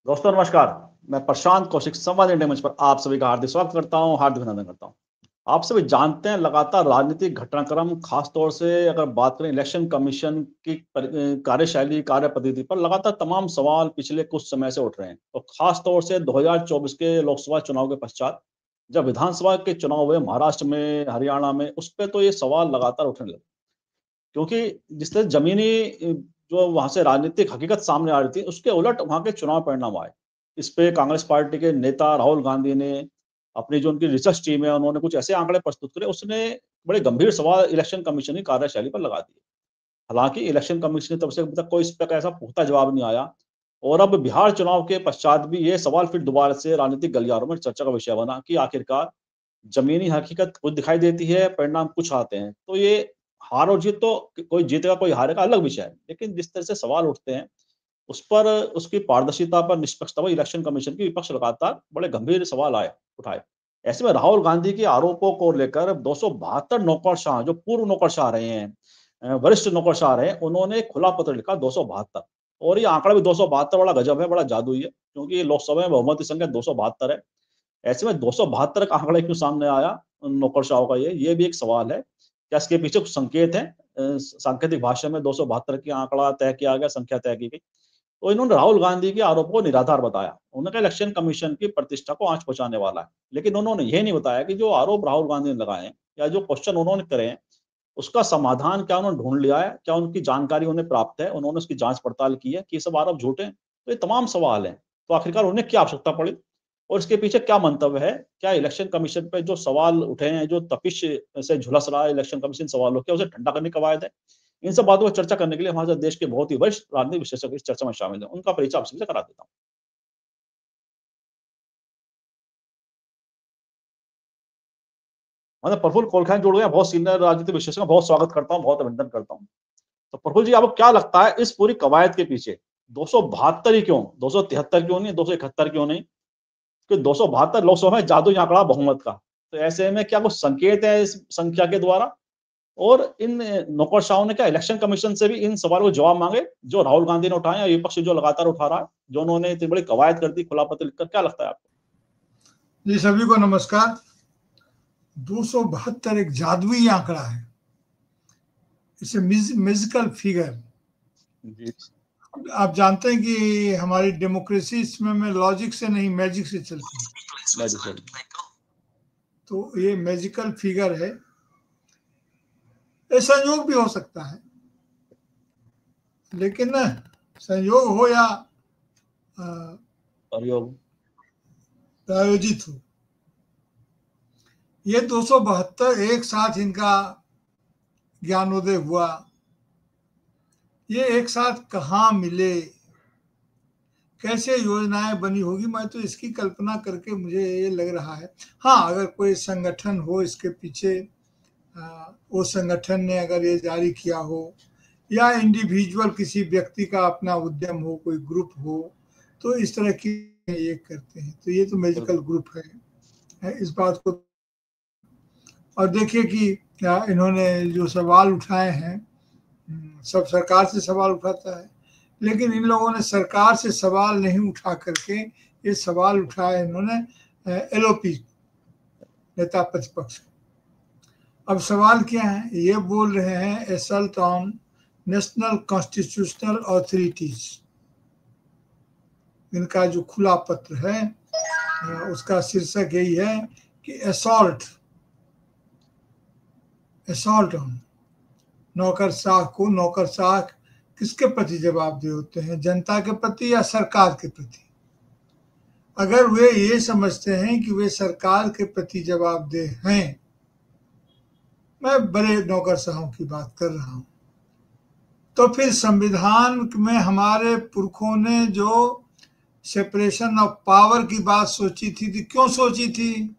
दोस्तों नमस्कार। मैं प्रशांत कौशिक संवाद इंडिया मंच पर आप सभी का हार्दिक स्वागत करता हूं, हार्दिक अभिनंदन करता हूं। आप सभी जानते हैं लगातार राजनीतिक घटनाक्रम खास तौर से अगर बात करें इलेक्शन कमीशन की कार्यशैली कार्य पद्धति पर लगातार तमाम सवाल पिछले कुछ समय से उठ रहे हैं। तो खास तौर से 2024 के लोकसभा चुनाव के पश्चात जब विधानसभा के चुनाव हुए महाराष्ट्र में, हरियाणा में, उस पर तो ये सवाल लगातार उठने लगे। क्योंकि जिस तरह जमीनी जो वहाँ से राजनीतिक हकीकत सामने आ रही थी, उसके उलट वहाँ के चुनाव परिणाम आए। इस पे कांग्रेस पार्टी के नेता राहुल गांधी ने अपनी जो उनकी रिसर्च टीम है, उन्होंने कुछ ऐसे आंकड़े प्रस्तुत करे, उसने बड़े गंभीर सवाल इलेक्शन कमीशन की कार्यशैली पर लगा दिए। हालांकि इलेक्शन कमीशन की तरफ से अभी तक कोई इस पर ऐसा पुख्ता जवाब नहीं आया। और अब बिहार चुनाव के पश्चात भी ये सवाल फिर दोबारा से राजनीतिक गलियारों में चर्चा का विषय बना कि आखिरकार जमीनी हकीकत कुछ दिखाई देती है, परिणाम कुछ आते हैं। तो ये हार और जीत तो कोई जीतेगा, कोई हारेगा, अलग विषय है। लेकिन जिस तरह से सवाल उठते हैं, उस पर उसकी पारदर्शिता पर, निष्पक्षता पर इलेक्शन कमीशन की विपक्ष लगातार बड़े गंभीर सवाल उठाए। ऐसे में राहुल गांधी के आरोपों को लेकर 272 नौकरशाह, जो पूर्व नौकरशाह रहे हैं, वरिष्ठ नौकरशाह रहे हैं, उन्होंने खुला पत्र लिखा 272। और ये आंकड़ा भी 272 बड़ा गजब है, बड़ा जादुई है, क्योंकि लोकसभा में बहुमत की संख्या 272 है। ऐसे में 272 का आंकड़ा क्यों सामने आया नौकरशाहों का? ये भी एक सवाल है। क्या इसके पीछे कुछ संकेत है? सांकेतिक भाषा में 272 की आंकड़ा तय किया गया, संख्या तय की गई। तो इन्होंने राहुल गांधी के आरोपों को निराधार बताया। उन्होंने कहा इलेक्शन कमीशन की प्रतिष्ठा को आंच पहुंचाने वाला है। लेकिन उन्होंने ये नहीं बताया कि जो आरोप राहुल गांधी ने लगाए हैं या जो क्वेश्चन उन्होंने करे हैं, उसका समाधान क्या उन्होंने ढूंढ लिया है, क्या उनकी जानकारी उन्हें प्राप्त है, उन्होंने उसकी जांच पड़ताल की है कि ये सब आरोप झूठे हैं? तो ये तमाम सवाल हैं। तो आखिरकार उन्हें क्या आवश्यकता पड़ी और इसके पीछे क्या मंतव्य है? क्या इलेक्शन कमीशन पे जो सवाल उठे हैं, जो तपिश से झुलस रहा है इलेक्शन कमीशन सवालों, क्या उसे ठंडा करने की कवायद है? इन सब बातों पर चर्चा करने के लिए हमारे साथ देश के बहुत ही वरिष्ठ राजनीतिक विशेषज्ञ इस चर्चा में शामिल हैं। उनका परिचय आपसे करा देता हूँ। मतलब प्रफुल्ल कोलखैन जुड़ गए हैं, बहुत सीनियर राजनीतिक विशेषज्ञ, बहुत स्वागत करता हूँ, बहुत अभिनंदन करता हूँ। तो प्रफुल्ल जी, आपको क्या लगता है इस पूरी कवायद के पीछे 272 ही क्यों, 273 क्यों नहीं, 271 क्यों नहीं? कि 272 लोकसभा में जादुई आंकड़ा बहुमत का। तो ऐसे में क्या कुछ संकेत है इस संख्या के द्वारा? और इन नौकरशाहों ने क्या इलेक्शन कमीशन से भी इन सवालों को जवाब मांगे जो राहुल गांधी ने उठाए या विपक्ष जो लगातार उठा रहा है, जो उन्होंने इतनी बड़ी कवायद कर दी खुला पत्र लिखकर? क्या लगता है आपको? जी सभी को नमस्कार। 272 एक जादुई आंकड़ा है, इट्स ए म्यूजिकल फिगर। जी। आप जानते हैं कि हमारी डेमोक्रेसी इसमें लॉजिक से नहीं, मैजिक से चलती है। तो ये मैजिकल फिगर है। ये संयोग भी हो सकता है, लेकिन संयोग हो या प्रायोजित हो, ये 272 एक साथ इनका ज्ञानोदय हुआ। ये एक साथ कहाँ मिले, कैसे योजनाएं बनी होगी, मैं तो इसकी कल्पना करके मुझे ये लग रहा है। हाँ, अगर कोई संगठन हो इसके पीछे, वो संगठन ने अगर ये जारी किया हो, या इंडिविजुअल किसी व्यक्ति का अपना उद्यम हो, कोई ग्रुप हो, तो इस तरह की ये करते हैं। तो ये तो मैजिकल ग्रुप है इस बात को। और देखिए कि इन्होंने जो सवाल उठाए हैं, सब सरकार से सवाल उठाता है, लेकिन इन लोगों ने सरकार से सवाल नहीं उठा करके ये सवाल उठाए इन्होंने एलओपी, नेता प्रतिपक्ष। अब सवाल क्या है? ये बोल रहे हैं assault on national constitutional authorities. इनका जो खुला पत्र है उसका शीर्षक यही है कि असॉल्ट ऑन नौकरशाह को। नौकरशाह किसके प्रति जवाबदेह होते हैं? जनता के प्रति या सरकार के प्रति? अगर वे ये समझते हैं कि वे सरकार के प्रति जवाबदेह हैं, मैं बड़े नौकरशाहों की बात कर रहा हूं, तो फिर संविधान में हमारे पुरखों ने जो सेपरेशन ऑफ पावर की बात सोची थी, क्यों सोची थी?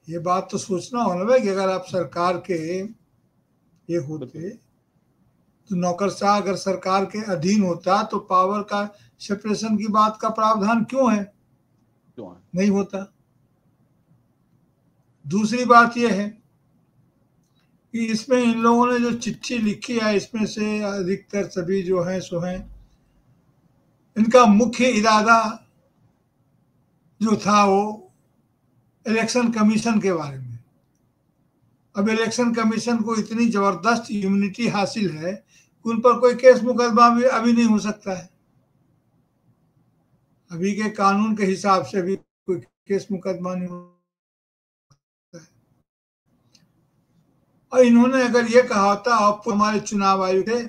ये बात तो सोचना होना भाई कि अगर आप सरकार के ये होते तो नौकरशाह अगर सरकार के अधीन होता तो पावर का सेपरेशन की बात का प्रावधान क्यों है? नहीं होता। दूसरी बात यह है कि इसमें इन लोगों ने जो चिट्ठी लिखी है, इसमें से अधिकतर सभी जो हैं सो हैं, इनका मुख्य इरादा जो था वो इलेक्शन कमीशन के बारे में। अब इलेक्शन कमीशन को इतनी जबरदस्त इम्यूनिटी हासिल है कि उन पर कोई केस मुकदमा भी अभी नहीं हो सकता है। अभी के कानून के हिसाब से भी कोई केस मुकदमा नहीं हो सकता है। और इन्होंने अगर ये कहा होता, अब हमारे चुनाव आयुक्त थे,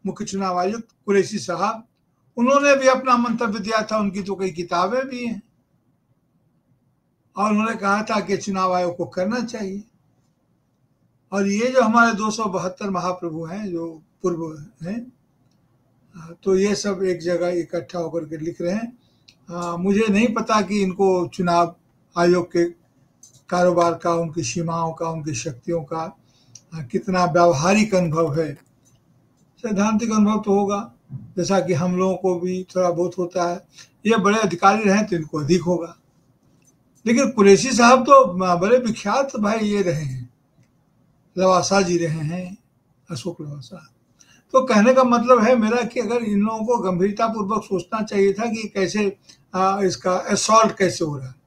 मुख्य चुनाव आयुक्त कुरैशी साहब, उन्होंने भी अपना मंतव्य दिया था, उनकी तो कई किताबें भी हैं, और उन्होंने कहा था कि चुनाव आयोग को करना चाहिए। और ये जो हमारे 272 महाप्रभु हैं जो पूर्व हैं, तो ये सब एक जगह इकट्ठा होकर के लिख रहे हैं। मुझे नहीं पता कि इनको चुनाव आयोग के कारोबार का, उनकी सीमाओं का, उनकी शक्तियों का कितना व्यावहारिक अनुभव है। सैद्धांतिक अनुभव तो होगा, जैसा कि हम लोगों को भी थोड़ा बहुत होता है। ये बड़े अधिकारी रहे तो इनको अधिक होगा, लेकिन कुरैशी साहब तो बड़े विख्यात भाई ये रहे हैं, लवासा जी रहे हैं, अशोक लवासा। तो कहने का मतलब है मेरा कि अगर इन लोगों को गंभीरता पूर्वक सोचना चाहिए था कि कैसे इसका असॉल्ट कैसे हो रहा है।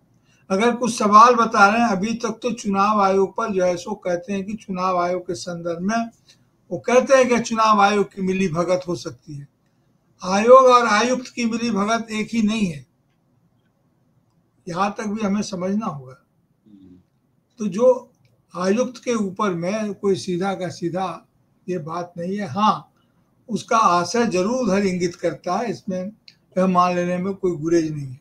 अगर कुछ सवाल बता रहे हैं, अभी तक तो चुनाव आयोग पर जो है सो कहते हैं कि चुनाव आयोग के संदर्भ में वो कहते हैं कि चुनाव आयोग की मिली भगत हो सकती है। आयोग और आयुक्त की मिली भगत एक ही नहीं है, यहां तक भी हमें समझना होगा। तो जो आयुक्त के ऊपर में कोई सीधा का सीधा ये बात नहीं है। हाँ, उसका आशय जरूर उधर इंगित करता है, इसमें यह मान लेने में कोई गुरेज नहीं है।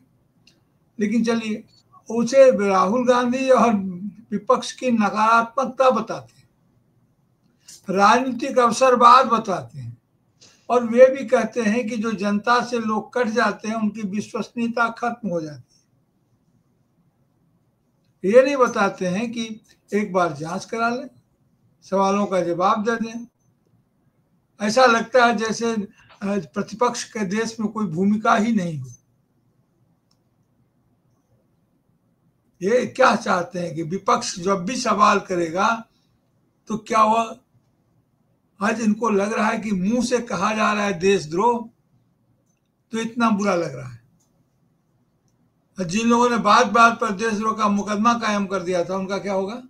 लेकिन चलिए, उसे राहुल गांधी और विपक्ष की नकारात्मकता बताते हैं, राजनीतिक अवसरवाद बताते हैं, और वे भी कहते हैं कि जो जनता से लोग कट जाते हैं उनकी विश्वसनीयता खत्म हो जाती है। ये नहीं बताते हैं कि एक बार जांच करा लें, सवालों का जवाब दे दें। ऐसा लगता है जैसे प्रतिपक्ष के देश में कोई भूमिका ही नहीं हो। ये क्या चाहते हैं कि विपक्ष जब भी सवाल करेगा तो क्या वह, आज इनको लग रहा है कि मुंह से कहा जा रहा है देशद्रोह, तो इतना बुरा लग रहा है। जिन लोगों ने बात बात पर देशद्रोह का मुकदमा कायम कर दिया था, उनका क्या होगा?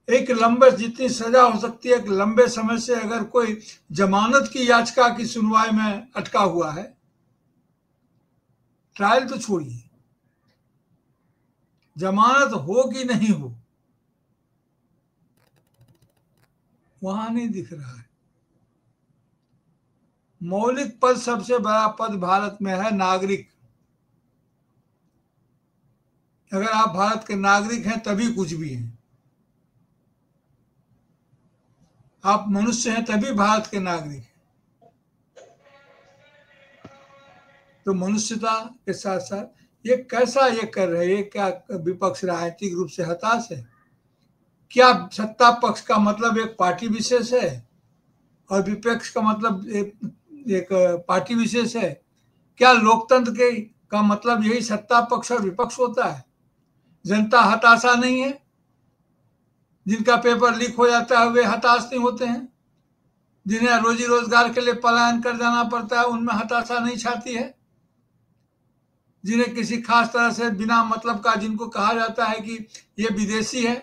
एक लंबे, जितनी सजा हो सकती है, एक लंबे समय से अगर कोई जमानत की याचिका की सुनवाई में अटका हुआ है, ट्रायल तो छोड़िए, जमानत हो कि नहीं हो, वहां नहीं दिख रहा है। मौलिक पद, सबसे बड़ा पद भारत में है नागरिक। अगर आप भारत के नागरिक हैं तभी कुछ भी हैं, आप मनुष्य हैं तभी भारत के नागरिक हैं। तो मनुष्यता के साथ साथ ये कैसा ये कर रहे हैं? क्या विपक्ष राजनीतिक रूप से हताश है? क्या सत्ता पक्ष का मतलब एक पार्टी विशेष है और विपक्ष का मतलब एक पार्टी विशेष है? क्या लोकतंत्र के का मतलब यही सत्ता पक्ष और विपक्ष होता है? जनता हताशा नहीं है? जिनका पेपर लीक हो जाता है वे हताश नहीं होते हैं? जिन्हें रोजी रोजगार के लिए पलायन कर जाना पड़ता है उनमें हताशा नहीं छाती है? जिन्हें किसी खास तरह से बिना मतलब का, जिनको कहा जाता है कि ये विदेशी है,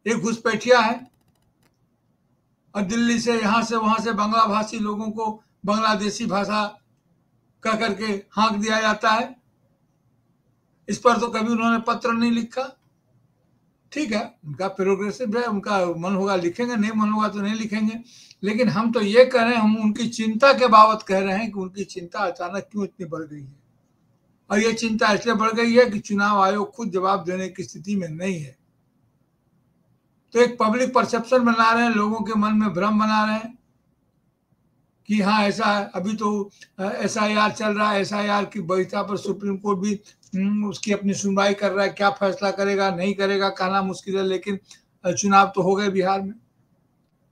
ये घुसपैठिया है, और दिल्ली से यहां से वहां से बांग्ला भाषी लोगों को बांग्लादेशी भाषा कह करके हाँक दिया जाता है, इस पर तो कभी उन्होंने पत्र नहीं लिखा। ठीक है, उनका प्रोग्रेसिव है, उनका मन होगा लिखेंगे, नहीं मन होगा तो नहीं लिखेंगे। लेकिन हम तो ये कह रहे हैं, हम उनकी चिंता के बाबत कह रहे हैं कि उनकी चिंता अचानक क्यों इतनी बढ़ गई है। और ये चिंता इसलिए बढ़ गई है कि चुनाव आयोग खुद जवाब देने की स्थिति में नहीं है। तो एक पब्लिक परसेप्शन बना रहे हैं, लोगों के मन में भ्रम बना रहे हैं कि हाँ ऐसा है। अभी तो SIR चल रहा है, SIR की वैधता पर सुप्रीम कोर्ट भी उसकी अपनी सुनवाई कर रहा है। क्या फैसला करेगा नहीं करेगा कहना मुश्किल है, लेकिन चुनाव तो हो गए बिहार में,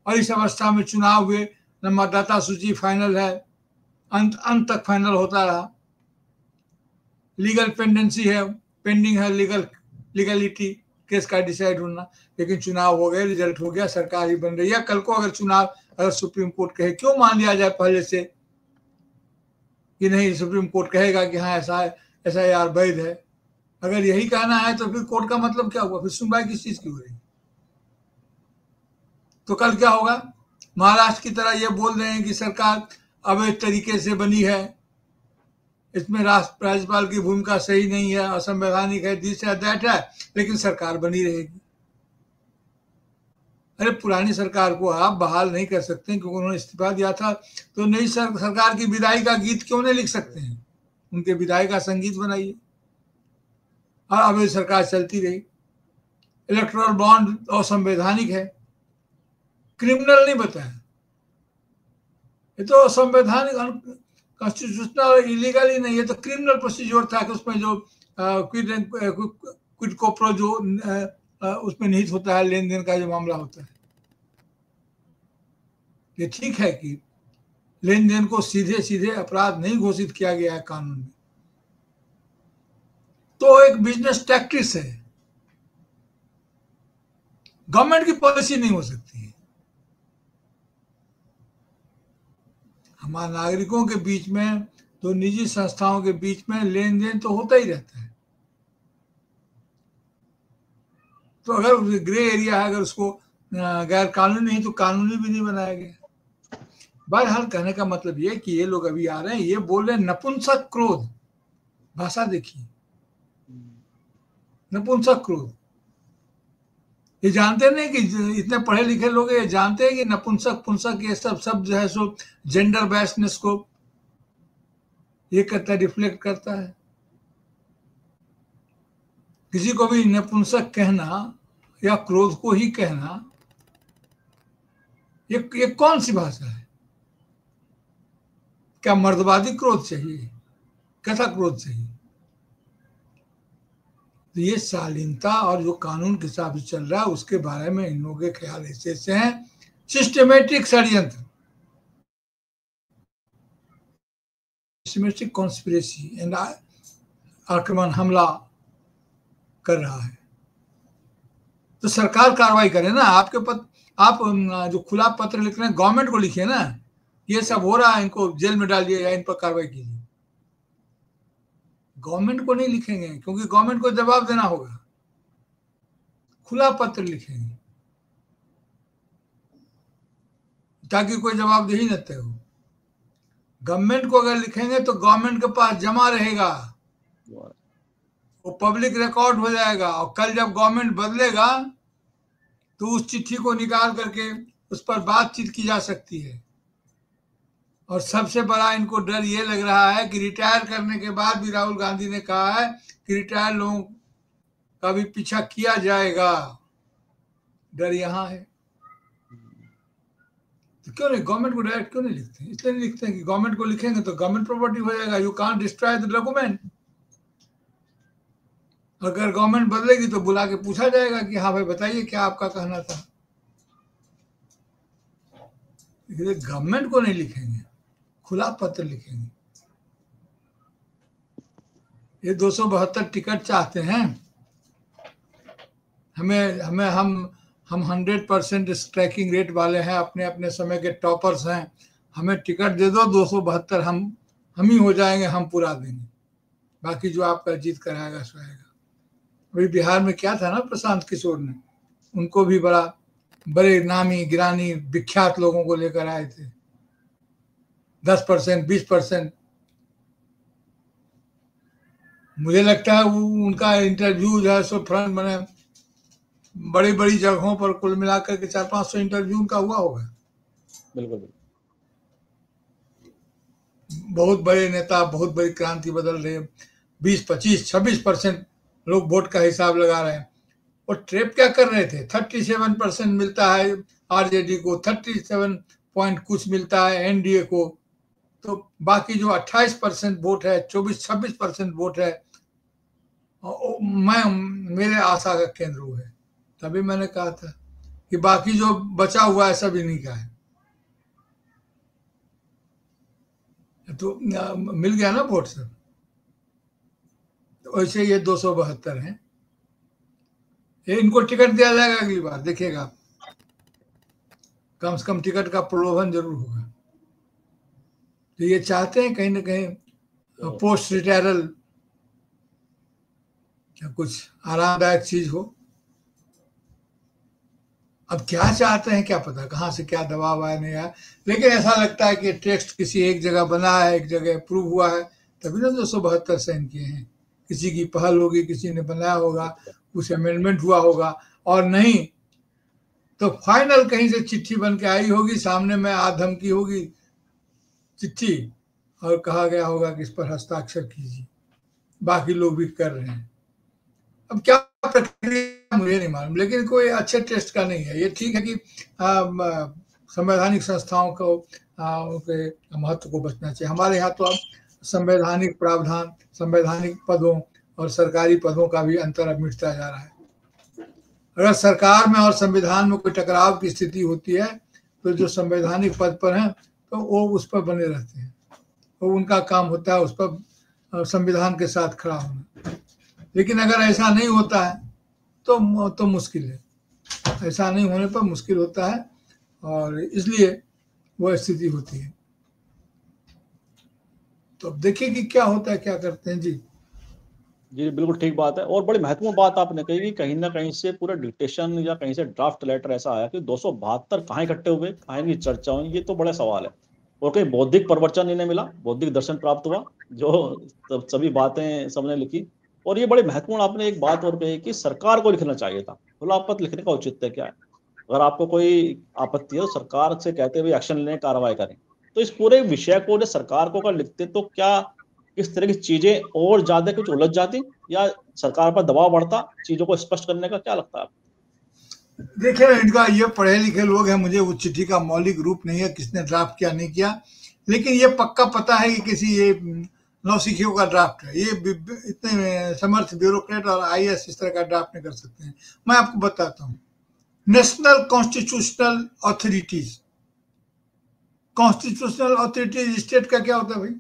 और इस अवस्था में चुनाव हुए, मतदाता सूची फाइनल है, अंत तक फाइनल होता रहा। लीगल पेंडेंसी है, पेंडिंग है लीगलिटी, केस का डिसाइड होना, लेकिन चुनाव हो गए, रिजल्ट हो गया, सरकार ही बन रही है। कल को अगर चुनाव, अगर सुप्रीम कोर्ट कहे, क्यों मान लिया जाए पहले से कि नहीं, सुप्रीम कोर्ट कहेगा कि हाँ ऐसा है, SIR वैध है। अगर यही कहना है तो फिर कोर्ट का मतलब क्या हुआ, फिर सुनवाई किस चीज की हो रही? तो कल क्या होगा? महाराष्ट्र की तरह ये बोल रहे हैं कि सरकार अवैध तरीके से बनी है, इसमें राज्यपाल की भूमिका सही नहीं है, असंवैधानिक है, दिस है दैट है, लेकिन सरकार बनी रहेगी। अरे पुरानी सरकार को आप बहाल नहीं कर सकते क्योंकि उन्होंने इस्तीफा दिया था, तो नई सरकार की विदाई का गीत क्यों नहीं लिख सकते हैं? उनके विदाई का संगीत बनाइए। और अवैध सरकार चलती रही। इलेक्टोरल बॉन्ड असंवैधानिक है, क्रिमिनल नहीं बताया, ये तो संवैधानिक, कॉन्स्टिट्यूशनल और इलीगल ही नहीं है, तो क्रिमिनल प्रोसीजर था कि उसमें जो क्विड को प्रो जो उसमें निहित होता है, लेन देन का जो मामला होता है। ये ठीक है कि लेन देन को सीधे सीधे अपराध नहीं घोषित किया गया है कानून में, तो एक बिजनेस टैक्टिक्स है, गवर्नमेंट की पॉलिसी नहीं हो सकती है। हमारे नागरिकों के बीच में, तो निजी संस्थाओं के बीच में लेन देन तो होता ही रहता है। तो अगर ग्रे एरिया है, अगर उसको गैर कानूनी नहीं तो कानूनी भी नहीं बनाया गया। बहरहाल कहने का मतलब ये कि ये लोग अभी आ रहे हैं, ये बोल रहे हैं नपुंसक क्रोध, भाषा देखिए, नपुंसक क्रोध। ये जानते नहीं कि इतने पढ़े लिखे लोग ये जानते हैं कि नपुंसक पुंसक ये सब शब्द जो है सो जेंडर बेस्डनेस को ये करता है, रिफ्लेक्ट करता है। किसी को भी नपुंसक कहना या क्रोध को ही कहना, ये कौन सी भाषा है? क्या मर्दवादी क्रोध चाहिए, कैसा क्रोध चाहिए? तो ये शालीनता और जो कानून के हिसाब से चल रहा है उसके बारे में इन लोगों के ख्याल ऐसे हैं, सिस्टमेटिक षड्यंत्र, सिस्टमेटिक कॉन्स्पिरेसी एंड आक्रमण, हमला कर रहा है। तो सरकार कार्रवाई करे ना। आप जो खुला पत्र लिख रहे हैं गवर्नमेंट को लिखिए ना, ये सब हो रहा है, इनको जेल में डालिए या इन पर कार्रवाई कीजिए। गवर्नमेंट को नहीं लिखेंगे क्योंकि गवर्नमेंट को जवाब देना होगा, खुला पत्र लिखेंगे ताकि कोई जवाबदेही न तय हो। गवर्नमेंट को अगर लिखेंगे तो गवर्नमेंट के पास जमा रहेगा, वो पब्लिक रिकॉर्ड हो जाएगा, और कल जब गवर्नमेंट बदलेगा तो उस चिट्ठी को निकाल करके उस पर बातचीत की जा सकती है। और सबसे बड़ा इनको डर ये लग रहा है कि रिटायर करने के बाद भी राहुल गांधी ने कहा है कि रिटायर लोगों का भी पीछा किया जाएगा, डर यहाँ है। तो क्यों नहीं गवर्नमेंट को डायरेक्ट क्यों नहीं लिखते? इसलिए नहीं लिखते हैं कि गवर्नमेंट को लिखेंगे तो गवर्नमेंट प्रॉपर्टी हो जाएगा, you can't destroy the document. अगर गवर्नमेंट बदलेगी तो बुला के पूछा जाएगा कि हाँ भाई बताइए क्या आपका कहना था। गवर्नमेंट को नहीं लिखेंगे, खुला पत्र लिखेंगे। ये 272 टिकट चाहते हैं, हम 100% स्ट्राइकिंग रेट वाले हैं, अपने अपने समय के टॉपर्स हैं, हमें टिकट दे दो 272, हम ही हो जाएंगे, हम पूरा देंगे, बाकी जो आपका जीत कराएगा सो आएगा। अभी बिहार में क्या था ना, प्रशांत किशोर ने, उनको भी बड़े नामी गिरानी विख्यात लोगों को लेकर आए थे, 10% 20%। मुझे लगता है वो उनका इंटरव्यू जो है सो फ्रंट बने बड़ी बड़ी जगहों पर कुल मिलाकर के 400-500 इंटरव्यू उनका हुआ होगा। बिल्कुल, बहुत बड़े नेता, बहुत बड़ी क्रांति बदल रहे, 20, 25, 26% लोग वोट का हिसाब लगा रहे हैं। और ट्रेप क्या कर रहे थे, 37% मिलता है आरजेडी को, 37 पॉइंट कुछ मिलता है एनडीए को, तो बाकी जो 28% वोट है, 24-26% वोट है, मेरे आशा का केंद्र वो है। तभी मैंने कहा था कि बाकी जो बचा हुआ है सब इन्हीं का है। तो मिल गया ना वोट सब। तो वैसे ये 272 हैं। ये इनको टिकट दिया जाएगा अगली बार, देखिएगा कम से कम टिकट का प्रलोभन जरूर होगा। तो ये चाहते हैं कहीं ना कहीं पोस्ट रिटायरल कुछ आरामदायक चीज हो। अब क्या चाहते हैं क्या पता, कहाँ से क्या दबाव आया नहीं आया, लेकिन ऐसा लगता है कि टेक्स्ट किसी एक जगह बना है, एक जगह अप्रूव हुआ है, तभी ना 272 साइन किए हैं। किसी की पहल होगी, किसी ने बनाया होगा, कुछ अमेंडमेंट हुआ होगा, और नहीं तो फाइनल कहीं से चिट्ठी बन के आई होगी, सामने में धमकी होगी चिट्ठी, और कहा गया होगा कि इस पर हस्ताक्षर कीजिए, बाकी लोग भी कर रहे हैं। अब क्या प्रक्रिया मुझे नहीं मालूम, लेकिन कोई अच्छे टेस्ट का नहीं है। ये ठीक है कि संवैधानिक संस्थाओं को उनके महत्व को बचना चाहिए। हमारे यहाँ तो अब संवैधानिक प्रावधान, संवैधानिक पदों और सरकारी पदों का भी अंतर अब मिटता जा रहा है। अगर सरकार में और संविधान में कोई टकराव की स्थिति होती है तो जो संवैधानिक पद पर हैं तो वो उस पर बने रहते हैं, तो उनका काम होता है उस पर संविधान के साथ खड़ा होना। लेकिन अगर ऐसा नहीं होता है तो मुश्किल है, ऐसा नहीं होने पर मुश्किल होता है, और इसलिए वो स्थिति होती है। तो अब देखिए कि क्या होता है, क्या करते हैं। जी जी बिल्कुल ठीक बात है। और बड़ी महत्वपूर्ण बात आपने कही कि कहीं ना कहीं से पूरा डिक्टेशन या कहीं से ड्राफ्ट लेटर ऐसा आया कि 272 कहाँ इकट्ठे हुए, कहाँ इनकी चर्चा हुई, ये तो बड़ा सवाल है। और कहीं बौद्धिक प्रवचन इन्हें मिला, बौद्धिक दर्शन प्राप्त हुआ, जो सभी बातें सबने लिखी। और ये बड़ी महत्वपूर्ण आपने एक बात और कही कि सरकार को लिखना चाहिए था। खुला पत्र लिखने का औचित्य क्या है? अगर आपको कोई आपत्ति है तो सरकार से कहते हुए एक्शन लेने, कार्रवाई करें। तो इस पूरे विषय को जो सरकार को अगर लिखते तो क्या इस तरह की चीजें और ज्यादा कुछ उलझ जाती, या सरकार पर दबाव बढ़ता चीजों को स्पष्ट करने का? क्या लगता है आपको? देखिए, इनका ये पढ़े लिखे लोग हैं, मुझे उस चिट्ठी का मौलिक रूप नहीं है, किसने ड्राफ्ट किया नहीं किया, लेकिन ये पक्का पता है कि किसी ये नौसिखियों का ड्राफ्ट है। ये इतने समर्थ ब्यूरोक्रेट और आईएएस इस तरह का ड्राफ्ट नहीं कर सकते हैं। मैं आपको बताता हूँ, national constitutional authorities, constitutional authorities state का क्या होता है भाई?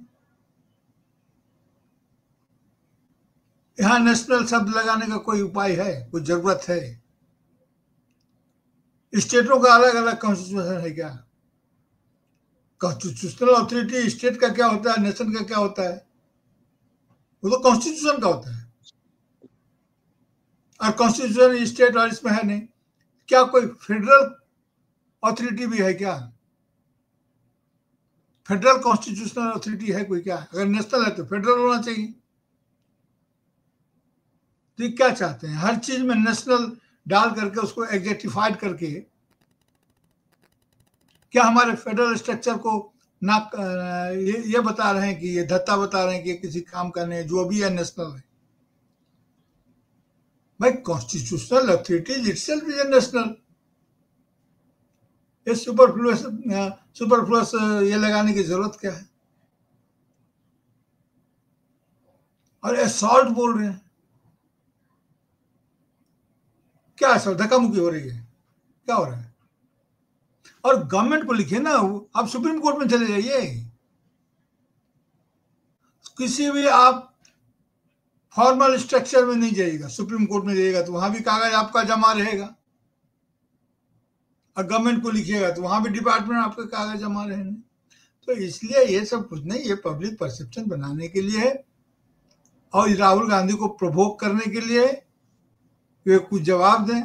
यहाँ नेशनल शब्द लगाने का कोई उपाय है, कोई जरूरत है? स्टेटों का अलग अलग कॉन्स्टिट्यूशन है क्या? कॉन्स्टिट्यूशनल ऑथोरिटी स्टेट का क्या होता है, नेशन का क्या होता है? वो तो कॉन्स्टिट्यूशन का होता है, और कॉन्स्टिट्यूशन स्टेट और इसमें है नहीं। क्या कोई फेडरल ऑथोरिटी भी है क्या? फेडरल कॉन्स्टिट्यूशनल ऑथोरिटी है कोई क्या? अगर नेशनल है तो फेडरल होना चाहिए। तो ये क्या चाहते हैं, हर चीज में नेशनल डाल करके उसको एग्जेक्टिफाइड करके क्या हमारे फेडरल स्ट्रक्चर को ना ये बता रहे हैं कि ये धत्ता बता रहे हैं कि किसी काम का नहीं, जो भी है नेशनल है। भाई constitutional authority itself is national. ये सुपरफ्लुअस ये लगाने की जरूरत क्या है? और असॉल्ट बोल रहे हैं, क्या असॉल्ट, धक्का मुक्की हो रही है, क्या हो रहा है? और गवर्नमेंट को लिखे ना, आप सुप्रीम कोर्ट में चले जाइए, किसी भी आप फॉर्मल स्ट्रक्चर में नहीं जाइएगा, सुप्रीम कोर्ट में जाइएगा तो वहां भी कागज आपका जमा रहेगा, और गवर्नमेंट को लिखिएगा तो वहां भी डिपार्टमेंट आपके कागज जमा रहेंगे। तो इसलिए ये सब कुछ नहीं, ये पब्लिक परसेप्शन बनाने के लिए है, और राहुल गांधी को प्रोवोक करने के लिए वे कुछ जवाब दें।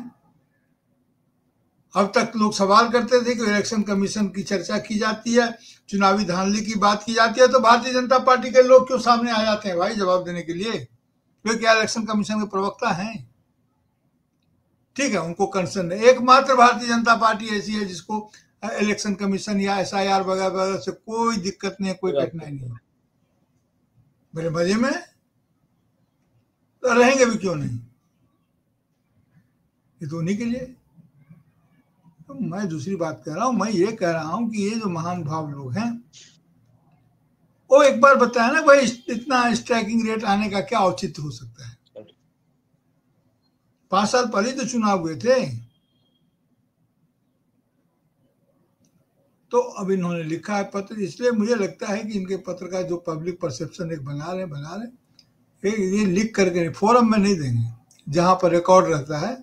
अब तक लोग सवाल करते थे कि इलेक्शन कमीशन की चर्चा की जाती है, चुनावी धांधली की बात की जाती है, तो भारतीय जनता पार्टी के लोग क्यों सामने आ जाते हैं भाई जवाब देने के लिए? वे क्या इलेक्शन कमीशन के प्रवक्ता हैं? ठीक है, उनको कंसर्न है। एकमात्र भारतीय जनता पार्टी ऐसी है जिसको इलेक्शन कमीशन या एसआईआर वगैरह से कोई दिक्कत नहीं है, कोई कठिनाई नहीं है, मेरे मजे में तो रहेंगे भी क्यों नहीं, ये तो उन्हीं के लिए। तो मैं दूसरी बात कह रहा हूं, मैं ये कह रहा हूं कि ये जो महान भाव लोग हैं वो एक बार बताया ना भाई, इतना स्ट्राइकिंग रेट आने का क्या औचित्य हो सकता है? 5 साल पहले तो चुनाव हुए थे। तो अब इन्होंने लिखा है पत्र, इसलिए मुझे लगता है कि इनके पत्र का जो पब्लिक परसेप्शन एक बना रहे ये लिख करके फोरम में नहीं देंगे, जहां पर रिकॉर्ड रहता है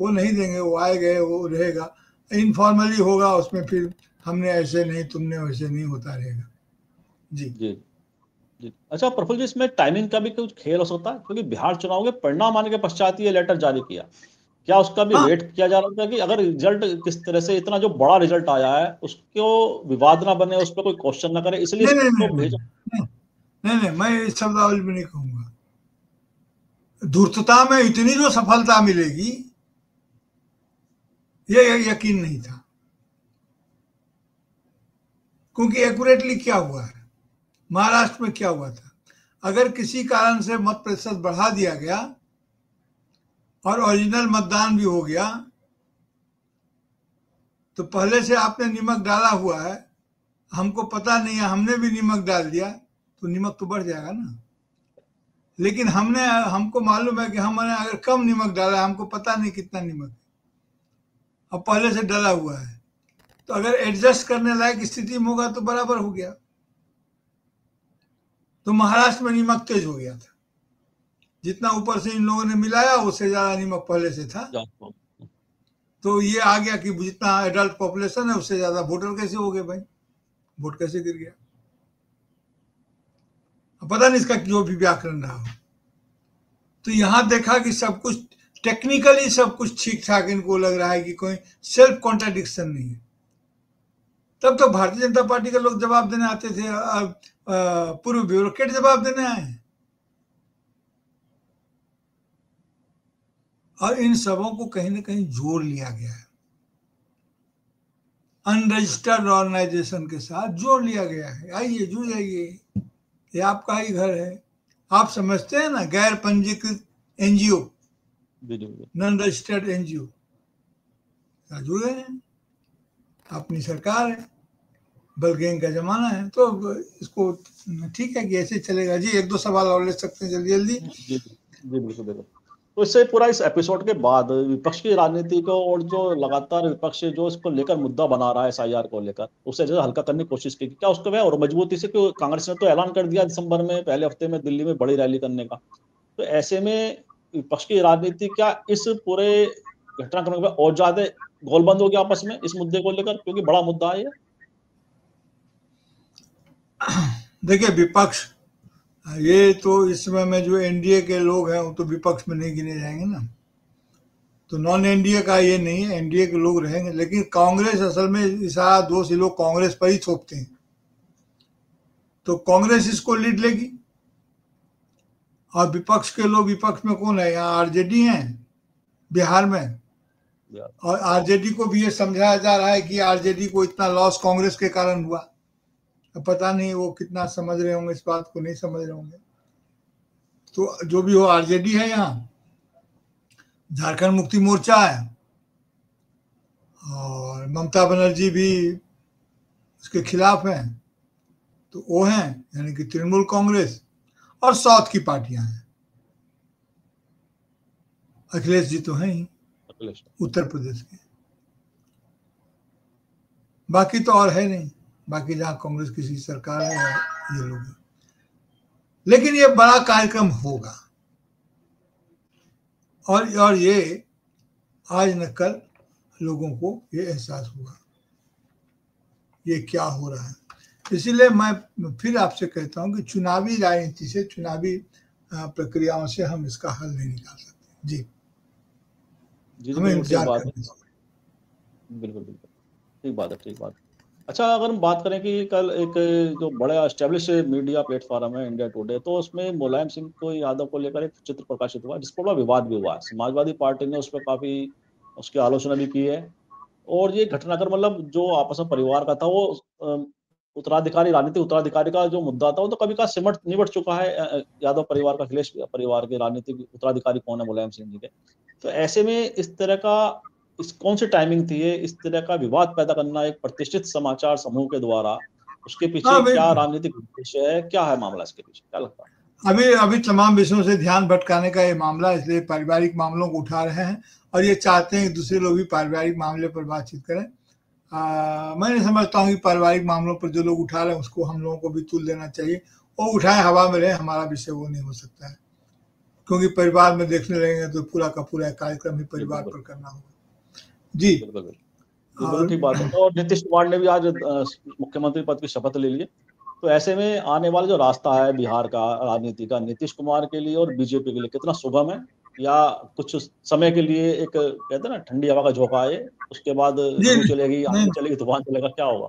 वो नहीं देंगे, वो आए गए वो रहेगा, इनफॉर्मली होगा उसमें, फिर हमने ऐसे नहीं तुमने वैसे नहीं होता रहेगा। जी जी जी। अच्छा प्रफुल्ल जी, इसमें टाइमिंग का भी कुछ खेल हो सकता है, क्योंकि बिहार चुनाव के परिणाम आने के पश्चात ये लेटर जारी किया, क्या उसका भी हाँ, वेट किया जा रहा था कि अगर रिजल्ट किस तरह से, इतना जो बड़ा रिजल्ट आया है उसको विवाद ना बने, उस पर कोई क्वेश्चन ना करे, इसलिए नहीं नहीं इसको नहीं नहीं भेजा? नहीं नहीं नहीं, मैं इस शब्दावली में नहीं कहूंगा। धूर्तता में इतनी जो सफलता मिलेगी ये यकीन नहीं था, क्योंकि एक्यूरेटली क्या हुआ है महाराष्ट्र में, क्या हुआ था, अगर किसी कारण से मत प्रतिशत बढ़ा दिया गया और ओरिजिनल मतदान भी हो गया, तो पहले से आपने नमक डाला हुआ है, हमको पता नहीं है, हमने भी नमक डाल दिया, तो नमक तो बढ़ जाएगा ना। लेकिन हमको मालूम है कि हमने अगर कम नमक डाला है, हमको पता नहीं कितना नमक है, अब पहले से डाला हुआ है, तो अगर एडजस्ट करने लायक स्थिति में होगा तो बराबर हो गया। तो महाराष्ट्र में नमक तेज हो गया था, जितना ऊपर से इन लोगों ने मिलाया उससे ज्यादा नमक पहले से था, तो ये आ गया कि जितना एडल्ट पॉपुलेशन है उससे ज्यादा वोटर कैसे हो गए भाई, वोट कैसे गिर गया, पता नहीं इसका जो भी व्याकरण रहा हो। तो यहां देखा कि सब कुछ टेक्निकली सब कुछ ठीक ठाक इनको लग रहा है कि कोई सेल्फ कॉन्ट्राडिक्शन नहीं है। तब तो भारतीय जनता पार्टी के लोग जवाब देने आते थे, पूर्व ब्यूरोक्रेट जवाब देने आए हैं, और इन सबों को कहीं ना कहीं जोड़ लिया गया है, अनरजिस्टर्ड ऑर्गेनाइजेशन के साथ जोड़ लिया गया है। आइए जुड़ जाइए, ये आपका ही घर है। आप समझते हैं ना, गैर पंजीकृत एनजीओ, नॉन रजिस्टर्ड एनजीओ जुड़ गए हैं, अपनी सरकार है, बलगेंग का जमाना है, तो इसको ठीक है कि ऐसे चलेगा। जी एक दो सवाल और ले सकते हैं जल्दी जल्दी। जी बिल्कुल बिल्कुल। तो इससे पूरा इस एपिसोड के बाद विपक्ष की राजनीति को, और जो लगातार विपक्ष जो इसको लेकर मुद्दा बना रहा है एसआईआर को लेकर, उसे जो हल्का करने की कोशिश की, क्या उसको वह और मजबूती से, क्यों कांग्रेस ने तो ऐलान कर दिया दिसंबर में पहले हफ्ते में दिल्ली में बड़ी रैली करने का, तो ऐसे में विपक्ष की राजनीति क्या इस पूरे घटनाक्रम में और ज्यादा गोलबंद हो गया आपस में इस मुद्दे को लेकर, क्योंकि बड़ा मुद्दा है ये? देखिए विपक्ष, ये तो इस समय में जो एनडीए के लोग हैं वो तो विपक्ष में नहीं गिने जाएंगे ना, तो नॉन एनडीए का ये नहीं है, एनडीए के लोग रहेंगे। लेकिन कांग्रेस असल में सारा दोष ये लोग कांग्रेस पर ही थोपते हैं, तो कांग्रेस इसको लीड लेगी। और विपक्ष के लोग, विपक्ष में कौन है यहाँ, आरजेडी है बिहार में, और आरजेडी को भी ये समझाया जा रहा है कि आरजेडी को इतना लॉस कांग्रेस के कारण हुआ। पता नहीं वो कितना समझ रहे होंगे, इस बात को नहीं समझ रहे होंगे। तो जो भी हो, आरजेडी है यहाँ, झारखंड मुक्ति मोर्चा है, और ममता बनर्जी भी उसके खिलाफ हैं, तो वो हैं, यानी कि तृणमूल कांग्रेस, और साउथ की पार्टियां हैं, अखिलेश जी तो हैं ही उत्तर प्रदेश के, बाकी तो और है नहीं, बाकी जहां कांग्रेस की सरकार है ये लोग हैं। लेकिन ये बड़ा कार्यक्रम होगा, और ये आज न कल लोगों को ये एहसास होगा ये क्या हो रहा है। इसीलिए मैं फिर आपसे कहता हूं कि चुनावी राजनीति से, चुनावी प्रक्रियाओं से हम इसका हल नहीं निकाल सकते। जी हमें इंतजार करना चाहिए। बिल्कुल बिल्कुल ठीक बात है, ठीक बात। अच्छा अगर हम बात करें कि कल एक जो बड़ा एस्टेब्लिश मीडिया प्लेटफॉर्म है इंडिया टुडे, तो उसमें मुलायम सिंह को यादव को लेकर एक चित्र प्रकाशित हुआ जिस पर बड़ा विवाद भी हुआ है। समाजवादी पार्टी ने उस पर काफी उसकी आलोचना भी की है, और ये घटनाक्रम मतलब जो आपस में परिवार का था, वो उत्तराधिकारी, राजनीतिक उत्तराधिकारी का जो मुद्दा था वो तो कभी का सिमट निबट चुका है। यादव परिवार का, अखिलेश परिवार के राजनीतिक उत्तराधिकारी कौन है, मुलायम सिंह जी के। तो ऐसे में इस तरह का, इस कौन सी टाइमिंग थी ये, इस तरह का विवाद पैदा करना एक प्रतिष्ठित समाचार समूह के द्वारा, उसके पीछे क्या राजनीतिक उद्देश्य है, क्या है मामला, इसके पीछे क्या लगता है? अभी तमाम विषयों से ध्यान भटकाने का ये मामला, इसलिए पारिवारिक मामलों को उठा रहे हैं, और ये चाहते हैं कि दूसरे लोग भी पारिवारिक मामले पर बातचीत करें। मैं नहीं समझता हूँ कि पारिवारिक मामलों पर जो लोग उठा रहे हैं उसको हम लोगों को भी तुल देना चाहिए, वो उठाए हवा में रहे, हमारा विषय वो नहीं हो सकता है। क्योंकि परिवार में देखने लगेंगे तो पूरा का पूरा कार्यक्रम ही परिवार बिल्कुल पर करना होगा। जी। बिल्कुल बिल्कुल जी, बिल्कुल और ठीक बात है। और नीतीश कुमार ने भी आज मुख्यमंत्री पद की शपथ ले ली है। तो ऐसे में आने वाला जो रास्ता है बिहार का राजनीति का, नीतीश कुमार के लिए और बीजेपी के लिए कितना शुभम है, या कुछ समय के लिए एक कहते हैं ना ठंडी हवा का झोंका है, उसके बाद जी लू चलेगी, नहीं आंधी चलेगी, तूफान चलेगा, क्या होगा?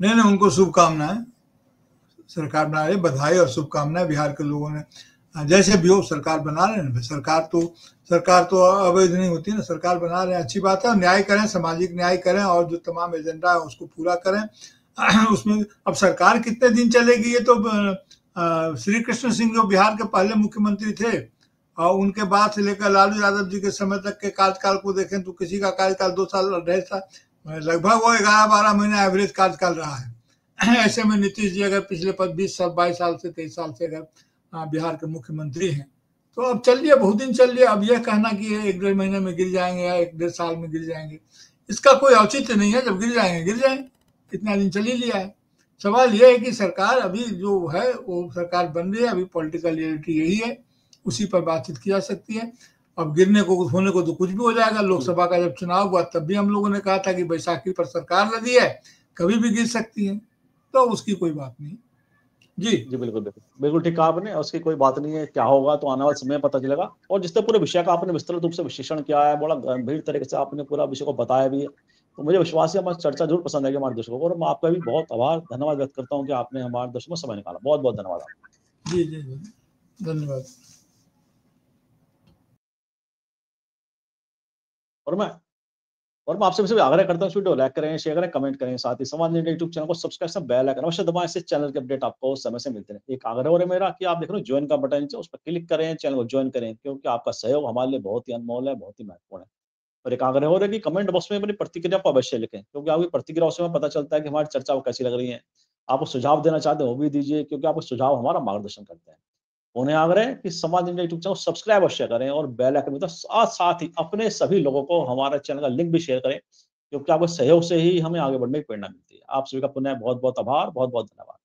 नहीं नहीं, उनको शुभकामनाएं, सरकार बना रही, बधाई और शुभकामनाएं बिहार के लोगों ने। जैसे भी हो सरकार बना रहे हैं, सरकार तो अवैध नहीं होती ना, सरकार बना रहे हैं, अच्छी बात है। न्याय करें, सामाजिक न्याय करें और जो तमाम एजेंडा है उसको पूरा करें। उसमें अब सरकार कितने दिन चलेगी ये तो श्री कृष्ण सिंह जो बिहार के पहले मुख्यमंत्री थे और उनके बाद से लेकर लालू यादव जी के समय तक के कार्यकाल को देखें तो किसी का कार्यकाल 2 साल, 2.5 साल, लगभग वो 11-12 महीने एवरेज कार्यकाल रहा है। ऐसे में नीतीश जी अगर पिछले 20 साल, 22 साल से 23 साल से अगर बिहार के मुख्यमंत्री हैं तो अब चलिए, बहुत दिन चलिए। अब यह कहना कि 1-1.5 महीने में गिर जाएंगे या 1-1.5 साल में गिर जाएंगे, इसका कोई औचित्य नहीं है। जब गिर जाएंगे गिर जाएंगे, इतना दिन चल ही लिया है। सवाल यह है कि सरकार अभी जो है वो सरकार बन रही है, अभी पॉलिटिकल रियलिटी यही है, उसी पर बातचीत की जा सकती है। अब गिरने को होने को तो कुछ भी हो जाएगा। लोकसभा का जब चुनाव हुआ तब भी हम लोगों ने कहा था कि बैसाखी पर सरकार लगी है, कभी भी गिर सकती है, तो उसकी कोई बात नहीं। जी जी बिल्कुल बिल्कुल बिल्कुल ठीक कहा आपने, उसकी कोई बात नहीं है, क्या होगा तो आने वाले समय में पता चलेगा। और जिस तरह पूरे विषय का आपने विस्तृत रूप से विश्लेषण किया है, बड़ा गंभीर तरीके से आपने पूरा विषय को बताया भी है, तो मुझे विश्वास है हमारी चर्चा जरूर पसंद आएगी हमारे दर्शकों को। और मैं आपका भी बहुत आभार धन्यवाद व्यक्त करता हूँ कि आपने हमारे दर्शकों में समय निकाला। बहुत बहुत धन्यवाद आपका। जी जी, धन्यवाद। और मैं आपसे भी आग्रह करता हूँ, वीडियो लाइक करें, शेयर करें, कमेंट करें, साथ ही समाज इंडिया यूट्यूब चैनल को सब्सक्राइब से बेल आइकन अवश्य दबाएं, इससे चैनल के अपडेट आपको समय से मिलते हैं। एक आग्रह और है मेरा कि आप देख रहे हो ज्वाइन का बटन है, उस पर क्लिक करें, चैनल को ज्वाइन करें, क्योंकि आपका सहयोग हमारे लिए बहुत ही अनमोल है, बहुत ही महत्वपूर्ण है। और एक आग्रह और है कि कमेंट बॉक्स में अपनी प्रतिक्रिया को अवश्य लिखें, क्योंकि आपकी प्रतिक्रिया से हमें पता चलता है कि हमारी चर्चा को कैसी लग रही है। आपको सुझाव देना चाहते हैं वो भी दीजिए, क्योंकि आपको सुझाव हमारा मार्गदर्शन करते हैं। उन्हें आग्रह है कि समाज इंडिया यूट्यूब चैनल को सब्सक्राइब अवश्य करें और बेल आइकन में तो साथ साथ ही अपने सभी लोगों को हमारे चैनल का लिंक भी शेयर करें, क्योंकि आपके सहयोग से ही हमें आगे बढ़ने की प्रेरणा मिलती है। आप सभी का पुनः बहुत बहुत आभार, बहुत बहुत धन्यवाद।